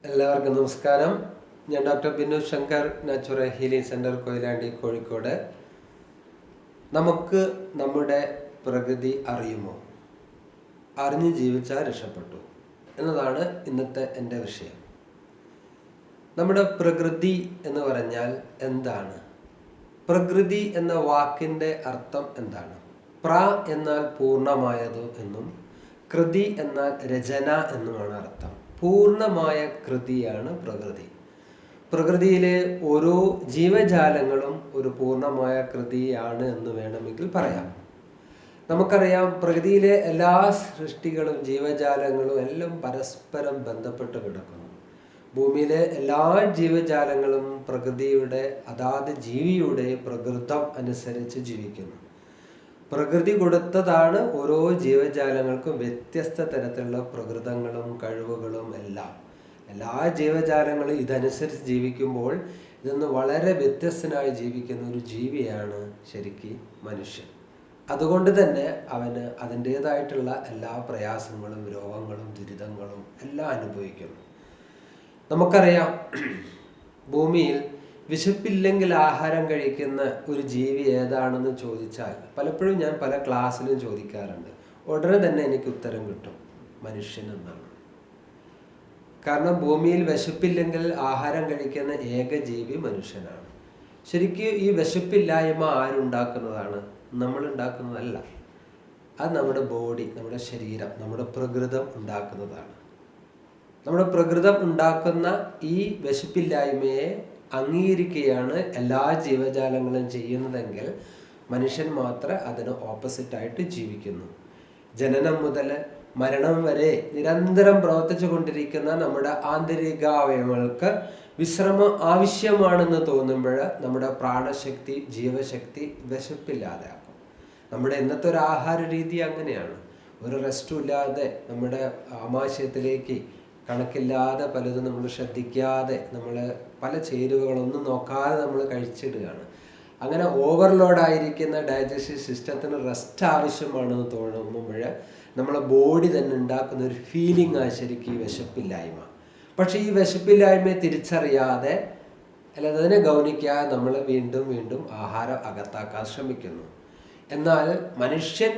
എല്ലാവർക്കും നമസ്കാരം. ഞാൻ doctor Binu Shankar, natural healing centre, Koyilandy, Kozhikode. നമുക്ക് നമ്മുടെ പ്രകൃതി അറിയുമോ? അറിഞ്ഞ് ജീവിച്ചാൽ രക്ഷപ്പെട്ടു എന്നതാണ് ഇന്നത്തെ എൻ്റെ വിഷയം. നമ്മുടെ പ്രകൃതി എന്ന് പറഞ്ഞാൽ എന്താണ്? പ്രകൃതി എന്ന വാക്കിൻ്റെ അർത്ഥം എന്താണ്? പ്ര എന്നാൽ പൂർണ്ണമായത് എന്നും കൃതി എന്നാൽ രചന എന്നുമാണ് അർത്ഥം. പൂർണ്ണമായ കൃതിയാണ് പ്രകൃതി. പ്രകൃതിയിലെ ഓരോ ജീവജാലങ്ങളും ഒരു പൂർണ്ണമായ കൃതിയാണ് എന്ന് വേണമെങ്കിൽ പറയാം. നമുക്കറിയാം, പ്രകൃതിയിലെ എല്ലാ സൃഷ്ടികളും ജീവജാലങ്ങളും എല്ലാം പരസ്പരം ബന്ധപ്പെട്ട് കിടക്കുന്നു. ഭൂമിയിലെ എല്ലാ ജീവജാലങ്ങളും പ്രകൃതിയുടെ അതാത് ജീവിയുടെ പ്രകൃതം അനുസരിച്ച് ജീവിക്കുന്നു. പ്രകൃതി കൊടുത്തതാണ് ഓരോ ജീവജാലങ്ങൾക്കും വ്യത്യസ്ത തരത്തിലുള്ള പ്രകൃതങ്ങളും കഴിവുകളും എല്ലാം. എല്ലാ ജീവജാലങ്ങളും ഇതനുസരിച്ച് ജീവിക്കുമ്പോൾ ഇതൊന്ന് വളരെ വ്യത്യസ്തനായി ജീവിക്കുന്ന ഒരു ജീവിയാണ് ശരിക്കും മനുഷ്യൻ. അതുകൊണ്ട് തന്നെ അവന് അതിൻ്റേതായിട്ടുള്ള എല്ലാ പ്രയാസങ്ങളും രോഗങ്ങളും ദുരിതങ്ങളും എല്ലാം അനുഭവിക്കുന്നു. നമുക്കറിയാം, ഭൂമിയിൽ വിശപ്പില്ലെങ്കിൽ ആഹാരം കഴിക്കുന്ന ഒരു ജീവി ഏതാണെന്ന് ചോദിച്ചാൽ പലപ്പോഴും ഞാൻ പല ക്ലാസ്സിലും ചോദിക്കാറുണ്ട്. ഉടനെ തന്നെ എനിക്ക് ഉത്തരം കിട്ടും, മനുഷ്യൻ എന്നാണ്. കാരണം ഭൂമിയിൽ വിശപ്പില്ലെങ്കിൽ ആഹാരം കഴിക്കുന്ന ഏക ജീവി മനുഷ്യനാണ്. ശരിക്കും ഈ വിശപ്പില്ലായ്മ ആരുണ്ടാക്കുന്നതാണ്? നമ്മൾ ഉണ്ടാക്കുന്നതല്ല. അത് നമ്മുടെ ബോഡി, നമ്മുടെ ശരീരം, നമ്മുടെ പ്രകൃതം ഉണ്ടാക്കുന്നതാണ്. നമ്മുടെ പ്രകൃതം ഉണ്ടാക്കുന്ന ഈ വിശപ്പില്ലായ്മയെ അംഗീകരിക്കുകയാണ് എല്ലാ ജീവജാലങ്ങളും ചെയ്യുന്നതെങ്കിൽ മനുഷ്യൻ മാത്രം അതിന് ഓപ്പോസിറ്റായിട്ട് ജീവിക്കുന്നു. ജനനം മുതൽ മരണം വരെ നിരന്തരം പ്രവർത്തിച്ചു കൊണ്ടിരിക്കുന്ന നമ്മുടെ ആന്തരിക അവയവങ്ങൾക്ക് വിശ്രമം ആവശ്യമാണെന്ന് തോന്നുമ്പോൾ നമ്മുടെ പ്രാണശക്തി, ജീവശക്തി വിശപ്പില്ലാതെയാക്കും. നമ്മുടെ ഇന്നത്തെ ഒരു ആഹാര രീതി അങ്ങനെയാണ്. ഒരു റെസ്റ്റും ഇല്ലാതെ നമ്മുടെ ആമാശയത്തിലേക്ക് കണക്കില്ലാതെ പലതും നമ്മൾ ശ്രദ്ധിക്കാതെ, നമ്മൾ പല ചേരുവകളൊന്നും നോക്കാതെ നമ്മൾ കഴിച്ചിടുകയാണ്. അങ്ങനെ ഓവർലോഡായിരിക്കുന്ന ഡൈജസ്റ്റീവ് സിസ്റ്റത്തിന് റെസ്റ്റ് ആവശ്യമാണെന്ന് തോന്നുമ്പോൾ നമ്മളെ ബോഡി തന്നെ ഉണ്ടാക്കുന്ന ഒരു ഫീലിംഗ് ആണ് ശരിക്കും ഈ വിശപ്പില്ലായ്മ. പക്ഷേ ഈ വിശപ്പില്ലായ്മയെ തിരിച്ചറിയാതെ അല്ലാതെ അതിനെ ഗൗനിക്കാതെ നമ്മൾ വീണ്ടും വീണ്ടും ആഹാരം അകത്താക്കാൻ ശ്രമിക്കുന്നു. എന്നാൽ മനുഷ്യൻ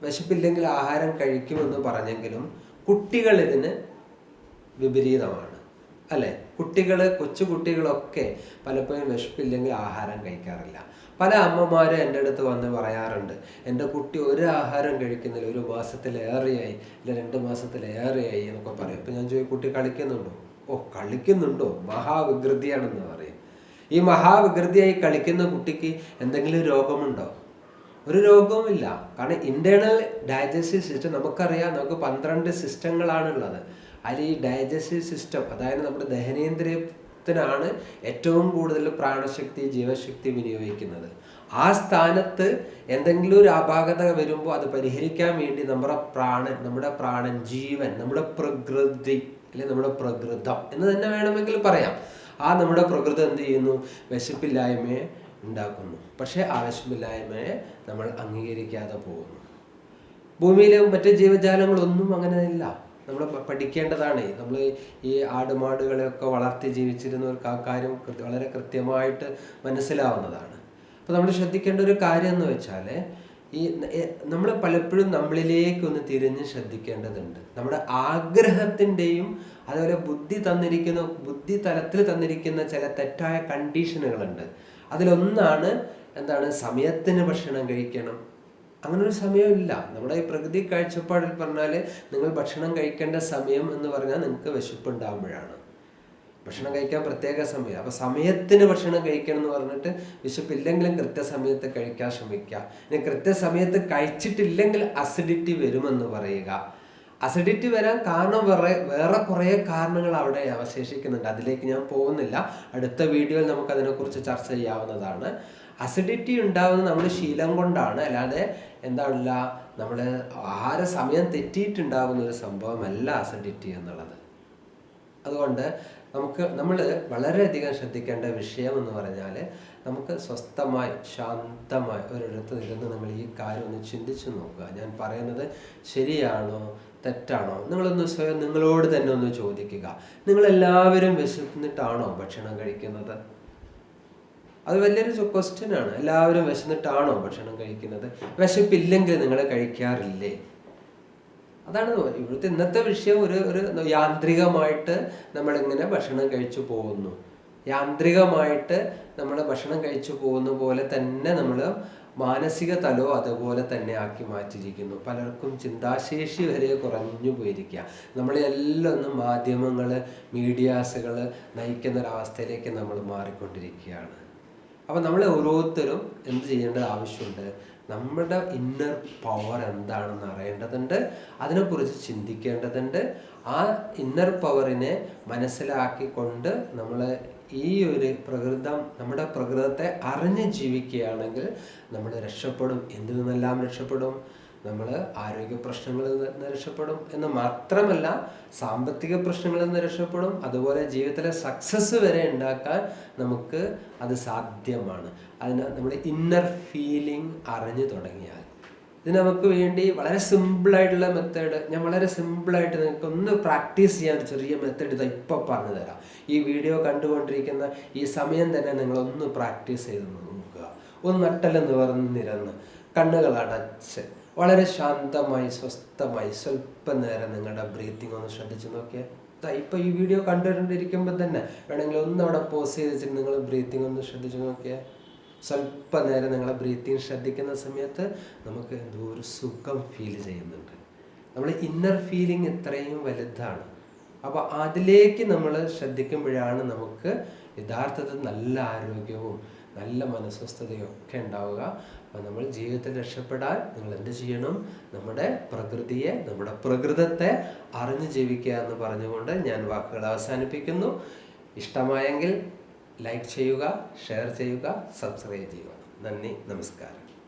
വിശപ്പില്ലെങ്കിൽ ആഹാരം കഴിക്കുമെന്ന് പറഞ്ഞെങ്കിലും കുട്ടികൾ ഇതിന് വിപരീതമാണ്, അല്ലേ? കൊച്ചു കുട്ടികളൊക്കെ പലപ്പോഴും വിശപ്പില്ലെങ്കിൽ ആഹാരം കഴിക്കാറില്ല. പല അമ്മമാരും എൻ്റെ അടുത്ത് വന്ന് പറയാറുണ്ട്, എൻ്റെ കുട്ടി ഒരു ആഹാരം കഴിക്കുന്നില്ല, 1 മാസത്തിലേറെയായി, ഇല്ല 2 മാസത്തിലേറെയായി എന്നൊക്കെ പറയും. അപ്പം ഞാൻ ചോദിക്കും, കുട്ടി കളിക്കുന്നുണ്ടോ? ഓ, കളിക്കുന്നുണ്ടോ? മഹാവികൃതിയാണെന്ന് പറയും. ഈ മഹാവികൃതിയായി കളിക്കുന്ന കുട്ടിക്ക് എന്തെങ്കിലും രോഗമുണ്ടോ? ഒരു രോഗവുമില്ല. കാരണം ഇൻറ്റേർണൽ ഡൈജസ്റ്റീവ് സിസ്റ്റം നമുക്കറിയാം, നമുക്ക് 12 സിസ്റ്റങ്ങളാണുള്ളത്. അതിൽ ഈ ഡൈജസ്റ്റീവ് സിസ്റ്റം, അതായത് നമ്മുടെ ദഹനേന്ദ്രിയത്തിനാണ് ഏറ്റവും കൂടുതൽ പ്രാണശക്തി, ജീവശക്തി വിനിയോഗിക്കുന്നത്. ആ സ്ഥാനത്ത് എന്തെങ്കിലും ഒരു അപാകത വരുമ്പോൾ അത് പരിഹരിക്കാൻ വേണ്ടി നമ്മുടെ പ്രാണൻ, ജീവൻ, നമ്മുടെ പ്രകൃതി അല്ലെങ്കിൽ നമ്മുടെ പ്രകൃതം എന്ന് തന്നെ വേണമെങ്കിൽ പറയാം, ആ നമ്മുടെ പ്രകൃതം എന്ത് ചെയ്യുന്നു? വിശപ്പില്ലായ്മയെ ഉണ്ടാക്കുന്നു. പക്ഷേ ആ വിശപ്പില്ലായ്മയെ നമ്മൾ അംഗീകരിക്കാതെ പോകുന്നു. ഭൂമിയിലെ മറ്റ് ജീവജാലങ്ങളൊന്നും അങ്ങനെ ഇല്ല. നമ്മൾ പഠിക്കേണ്ടതാണ്. നമ്മൾ ഈ ആടുമാടുകളെയൊക്കെ വളർത്തി ജീവിച്ചിരുന്നവർക്ക് ആ കാര്യം വളരെ കൃത്യമായിട്ട് മനസ്സിലാവുന്നതാണ്. അപ്പോൾ നമ്മൾ ശ്രദ്ധിക്കേണ്ട ഒരു കാര്യം എന്ന് വെച്ചാൽ, നമ്മൾ പലപ്പോഴും നമ്മളിലേക്കൊന്ന് തിരിഞ്ഞ് ശ്രദ്ധിക്കേണ്ടതുണ്ട്. നമ്മുടെ ആഗ്രഹത്തിൻ്റെയും അതുപോലെ ബുദ്ധി തലത്തിൽ തന്നിരിക്കുന്ന ചില തെറ്റായ കണ്ടീഷനുകളുണ്ട്. അതിലൊന്നാണ് സമയത്തിന് ഭക്ഷണം കഴിക്കണം. അങ്ങനൊരു സമയമില്ല. നമ്മുടെ ഈ പ്രകൃതി കാഴ്ചപ്പാടിൽ പറഞ്ഞാൽ നിങ്ങൾ ഭക്ഷണം കഴിക്കേണ്ട സമയം എന്ന് പറഞ്ഞാൽ നിങ്ങൾക്ക് വിശപ്പുണ്ടാകുമ്പോഴാണ്. ഭക്ഷണം കഴിക്കാൻ പ്രത്യേക സമയം. അപ്പോൾ സമയത്തിന് ഭക്ഷണം കഴിക്കണം എന്ന് പറഞ്ഞിട്ട് വിശപ്പില്ലെങ്കിലും കൃത്യസമയത്ത് കഴിക്കാൻ ശ്രമിക്കുക. ഇനി കൃത്യസമയത്ത് കഴിച്ചിട്ടില്ലെങ്കിൽ അസിഡിറ്റി വരുമെന്ന് പറയുക. അസിഡിറ്റി വരാൻ കാരണം വേറെ കുറേ കാരണങ്ങൾ അവിടെ അവശേഷിക്കുന്നുണ്ട്. അതിലേക്ക് ഞാൻ പോകുന്നില്ല. അടുത്ത വീഡിയോയിൽ നമുക്ക് അതിനെക്കുറിച്ച് ചർച്ച ചെയ്യാവുന്നതാണ്. അസിഡിറ്റി ഉണ്ടാകുന്നത് നമ്മുടെ ശീലം കൊണ്ടാണ്, അല്ലാതെ നമ്മൾ ആഹാര സമയം തെറ്റിയിട്ടുണ്ടാകുന്ന ഒരു സംഭവമല്ല അസിഡിറ്റി എന്നുള്ളത്. അതുകൊണ്ട് നമ്മൾ വളരെയധികം ശ്രദ്ധിക്കേണ്ട വിഷയം എന്ന് പറഞ്ഞാൽ, നമുക്ക് സ്വസ്ഥമായി ശാന്തമായി ഒരിടത്ത് ഇരുന്ന് നമ്മൾ ഈ കാര്യം ഒന്ന് ചിന്തിച്ച് നോക്കുക. ഞാൻ പറയുന്നത് ശരിയാണോ തെറ്റാണോ? നിങ്ങളൊന്ന് സ്വയം നിങ്ങളോട് തന്നെ ഒന്ന് ചോദിക്കുക. നിങ്ങളെല്ലാവരും വിശന്നിട്ടാണോ ഭക്ഷണം കഴിക്കുന്നത്? അത് വലിയൊരു ക്വസ്റ്റ്യൻ ആണ്. എല്ലാവരും വിശന്നിട്ടാണോ ഭക്ഷണം കഴിക്കുന്നത്? വിശപ്പില്ലെങ്കിൽ നിങ്ങൾ കഴിക്കാറില്ലേ? അതാണ് ഇവിടുത്തെ ഇന്നത്തെ വിഷയം. ഒരു യാന്ത്രികമായിട്ട് നമ്മളിങ്ങനെ ഭക്ഷണം കഴിച്ചു പോകുന്നു. യാന്ത്രികമായിട്ട് നമ്മൾ ഭക്ഷണം കഴിച്ചു പോകുന്ന പോലെ തന്നെ നമ്മൾ മാനസിക തലവും അതുപോലെ തന്നെ ആക്കി മാറ്റിയിരിക്കുന്നു. പലർക്കും ചിന്താശേഷി വരെ കുറഞ്ഞു പോയിരിക്കുക. നമ്മളെല്ലാം ഒന്നും മാധ്യമങ്ങൾ, മീഡിയാസുകൾ നയിക്കുന്ന ഒരവസ്ഥയിലേക്ക് നമ്മൾ മാറിക്കൊണ്ടിരിക്കുകയാണ്. അപ്പം നമ്മൾ ഓരോരുത്തരും എന്ത് ചെയ്യേണ്ട ആവശ്യമുണ്ട്? നമ്മുടെ ഇന്നർ പവർ എന്താണെന്ന് അറിയേണ്ടതുണ്ട്. അതിനെക്കുറിച്ച് ചിന്തിക്കേണ്ടതുണ്ട്. ആ ഇന്നർ പവറിനെ മനസ്സിലാക്കിക്കൊണ്ട് നമ്മൾ ഈ ഒരു നമ്മുടെ പ്രകൃതത്തെ അറിഞ്ഞ് ജീവിക്കുകയാണെങ്കിൽ നമ്മൾ രക്ഷപ്പെടും. എന്തിൽ നിന്നെല്ലാം രക്ഷപ്പെടും? നമ്മൾ ആരോഗ്യ പ്രശ്നങ്ങളിൽ നിന്ന് രക്ഷപ്പെടും എന്ന് മാത്രമല്ല, സാമ്പത്തിക പ്രശ്നങ്ങളിൽ നിന്ന് രക്ഷപ്പെടും. അതുപോലെ ജീവിതത്തിലെ സക്സസ് വരെ ഉണ്ടാക്കാൻ നമുക്ക് അത് സാധ്യമാണ്. അതിന് നമ്മുടെ ഇന്നർ ഫീലിംഗ് അറിഞ്ഞു തുടങ്ങിയാൽ. ഇത് നമുക്ക് വേണ്ടി വളരെ സിമ്പിളായിട്ടുള്ള മെത്തേഡ് ഞാൻ വളരെ സിമ്പിളായിട്ട് നിങ്ങൾക്ക് ഒന്ന് പ്രാക്ടീസ് ചെയ്യാൻ ഒരു ചെറിയ മെത്തേഡ് ഇതാ ഇപ്പോൾ പറഞ്ഞു തരാം. ഈ വീഡിയോ കണ്ടുകൊണ്ടിരിക്കുന്ന ഈ സമയം തന്നെ നിങ്ങളൊന്ന് പ്രാക്ടീസ് ചെയ്ത് നോക്കുക. ഒന്ന് നട്ടെല്ലെന്ന് നിരന്ന് കണ്ണുകൾ അടച്ച് വളരെ ശാന്തമായി സ്വസ്ഥമായി സ്വല്പം നേരം നിങ്ങളുടെ ബ്രീത്തിങ് ഒന്ന് ശ്രദ്ധിച്ച് നോക്കിയാൽ. ഇപ്പോൾ ഈ വീഡിയോ കണ്ടുകൊണ്ടിരിക്കുമ്പോൾ തന്നെ വേണമെങ്കിൽ ഒന്ന് അവിടെ പോസ് ചെയ്ത് വെച്ചിട്ട് നിങ്ങൾ ബ്രീത്തിങ് ഒന്ന് ശ്രദ്ധിച്ച് നോക്കിയാൽ. സ്വല്പം നേരം നിങ്ങളെ ബ്രീത്തിങ് ശ്രദ്ധിക്കുന്ന സമയത്ത് നമുക്ക് എന്തോ ഒരു സുഖം ഫീൽ ചെയ്യുന്നുണ്ട്. നമ്മൾ ഇന്നർ ഫീലിംഗ് ഇത്രയും വലുതാണ്. അപ്പോൾ അതിലേക്ക് നമ്മൾ ശ്രദ്ധിക്കുമ്പോഴാണ് നമുക്ക് യഥാർത്ഥത്തിൽ നല്ല ആരോഗ്യവും നല്ല മനസ്വസ്ഥതയും ഒക്കെ ഉണ്ടാവുക. അപ്പോൾ നമ്മൾ ജീവിതത്തിൽ രക്ഷപ്പെടാൻ നിങ്ങൾ എന്ത് ചെയ്യണം? നമ്മുടെ പ്രകൃതിയെ, നമ്മുടെ പ്രകൃതത്തെ അറിഞ്ഞ് ജീവിക്കുക എന്ന് പറഞ്ഞുകൊണ്ട് ഞാൻ വാക്കുകൾ അവസാനിപ്പിക്കുന്നു. ഇഷ്ടമായെങ്കിൽ ലൈക്ക് ചെയ്യുക, ഷെയർ ചെയ്യുക, സബ്സ്ക്രൈബ് ചെയ്യുക. നന്ദി, നമസ്കാരം.